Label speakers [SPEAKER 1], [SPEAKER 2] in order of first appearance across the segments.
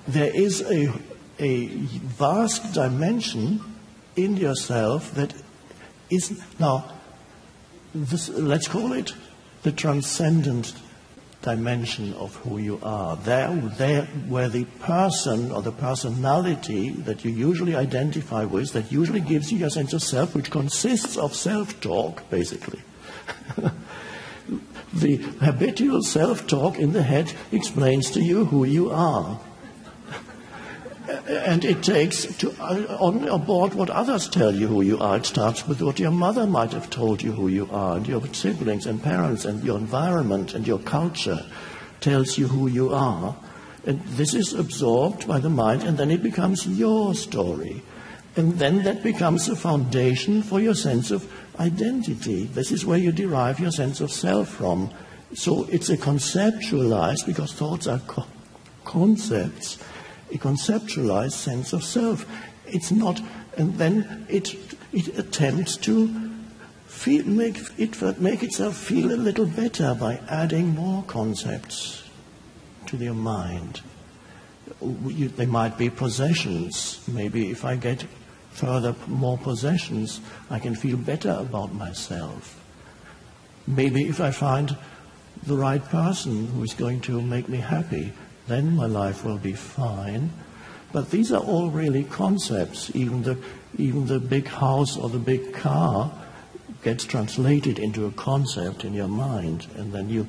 [SPEAKER 1] There is a vast dimension in yourself that is, now, let's call it the transcendent dimension of who you are. There where the person or the personality that you usually identify with, that usually gives you your sense of self, which consists of self-talk, basically. The habitual self-talk in the head explains to you who you are. And it takes on board what others tell you who you are. It starts with what your mother might have told you who you are, and your siblings and parents and your environment and your culture tells you who you are. And this is absorbed by the mind, and then it becomes your story. And then that becomes the foundation for your sense of identity. This is where you derive your sense of self from. So it's a conceptualized, because thoughts are concepts, a conceptualized sense of self. It's not, and then it attempts to make itself feel a little better by adding more concepts to your mind. They might be possessions. Maybe if I get more possessions, I can feel better about myself. Maybe if I find the right person who is going to make me happy, then my life will be fine. But these are all really concepts. Even the big house or the big car gets translated into a concept in your mind, and then you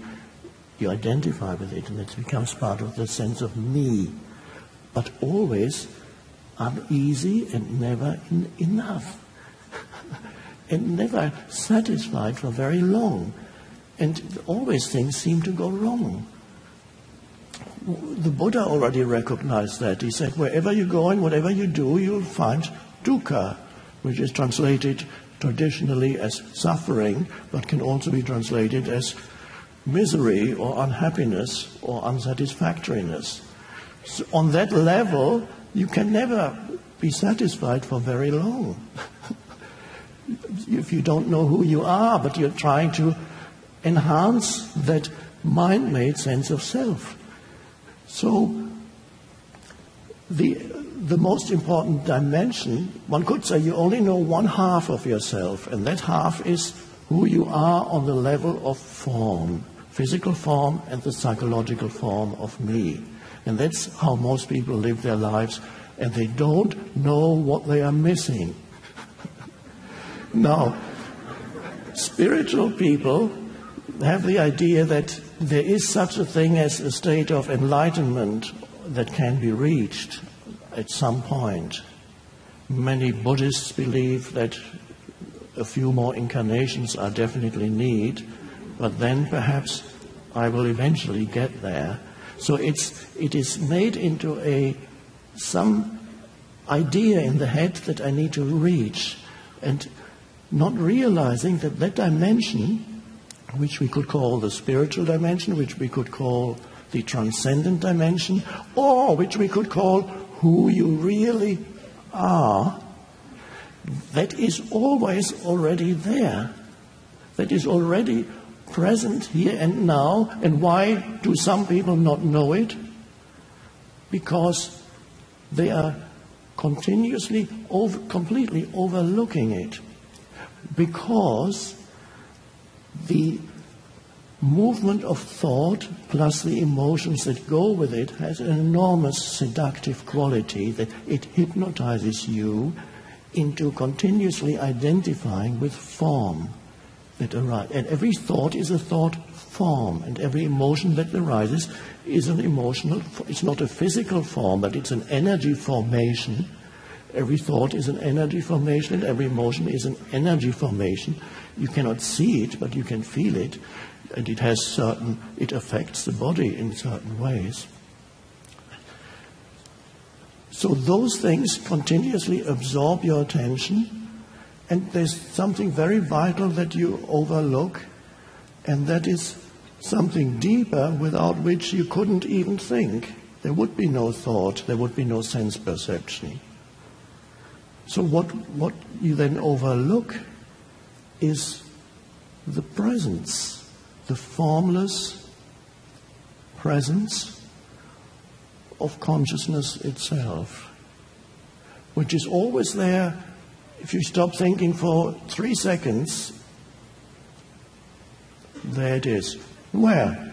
[SPEAKER 1] identify with it, and it becomes part of the sense of me. But always uneasy and never enough. And never satisfied for very long. And always things seem to go wrong. The Buddha already recognized that. He said, wherever you go and whatever you do, you'll find dukkha, which is translated traditionally as suffering, but can also be translated as misery or unhappiness or unsatisfactoriness. So on that level, you can never be satisfied for very long. If you don't know who you are, but you're trying to enhance that mind-made sense of self. So the most important dimension, one could say you only know one half of yourself, and that half is who you are on the level of form, physical form and the psychological form of me. And that's how most people live their lives, and they don't know what they are missing. Now, spiritual people have the idea that there is such a thing as a state of enlightenment that can be reached at some point. Many Buddhists believe that a few more incarnations are definitely needed, but then perhaps I will eventually get there. So it is made into some idea in the head that I need to reach, and not realizing that dimension, which we could call the spiritual dimension, which we could call the transcendent dimension, or which we could call who you really are, that is always already there. That is already present here and now. And why do some people not know it? Because they are continuously, completely overlooking it. Because the movement of thought plus the emotions that go with it has an enormous seductive quality, that it hypnotizes you into continuously identifying with form that arises. And every thought is a thought form, and every emotion that arises is an emotional, it's not a physical form, but it's an energy formation. Every thought is an energy formation, and every emotion is an energy formation. You cannot see it, but you can feel it, and it affects the body in certain ways. So those things continuously absorb your attention, and there's something very vital that you overlook, and that is something deeper without which you couldn't even think. There would be no thought, there would be no sense perception. So what you then overlook is the presence, the formless presence of consciousness itself, which is always there. If you stop thinking for 3 seconds, there it is. Where?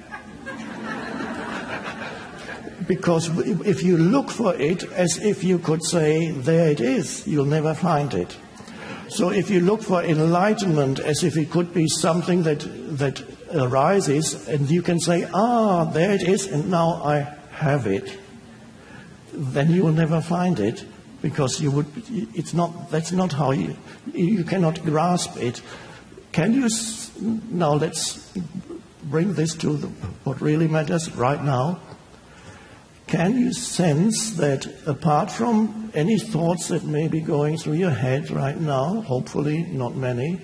[SPEAKER 1] Because if you look for it as if you could say, there it is, you'll never find it. So if you look for enlightenment as if it could be something that arises, and you can say, there it is, and now I have it, then you will never find it, because that's not how you cannot grasp it. Now let's bring this to what really matters right now. Can you sense that apart from any thoughts that may be going through your head right now, hopefully not many,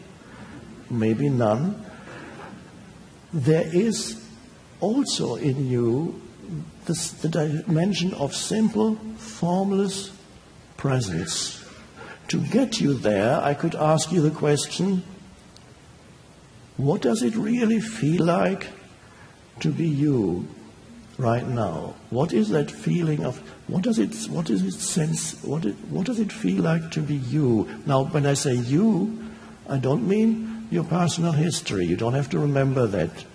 [SPEAKER 1] maybe none, there is also in you the dimension of simple, formless presence. To get you there, I could ask you the question, what does it really feel like to be you right now? What is that feeling of, what does it sense, what does it feel like to be you? Now, when I say you, I don't mean your personal history. You don't have to remember that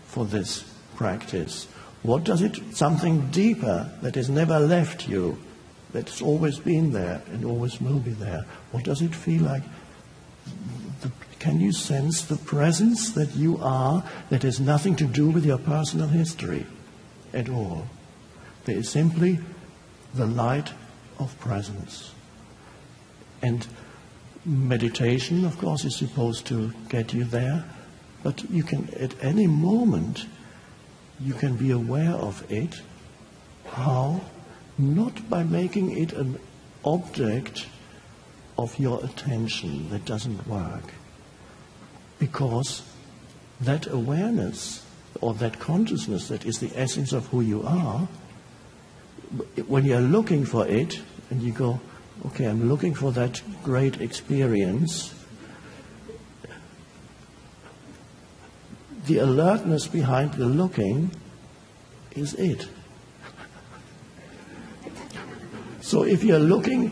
[SPEAKER 1] for this practice. What does it, something deeper that has never left you, that's always been there and always will be there. What does it feel like? Can you sense the presence that you are that has nothing to do with your personal history at all? There is simply the light of presence. And meditation, of course, is supposed to get you there, but you can, at any moment, you can be aware of it. How? Not by making it an object of your attention. That doesn't work. Because that awareness or that consciousness that is the essence of who you are, when you're looking for it and you go, okay, I'm looking for that great experience, the alertness behind the looking is it. So if you're looking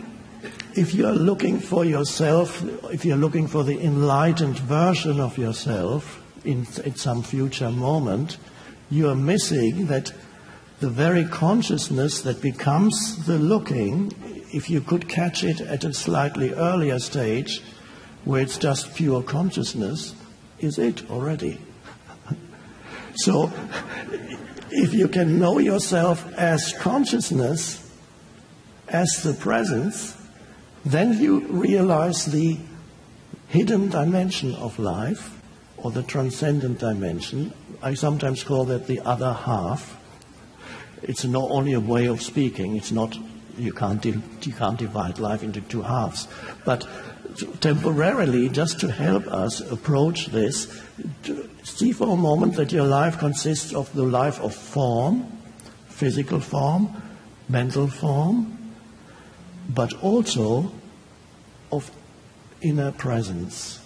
[SPEAKER 1] for yourself, if you're looking for the enlightened version of yourself in some future moment, you are missing that the very consciousness that becomes the looking, if you could catch it at a slightly earlier stage, where it's just pure consciousness, is it already. So, if you can know yourself as consciousness, as the presence, then you realize the hidden dimension of life, or the transcendent dimension. I sometimes call that the other half. It's not only a way of speaking. It's not, you can't divide life into two halves. But temporarily, just to help us approach this, see for a moment that your life consists of the life of form, physical form, mental form, but also of inner presence.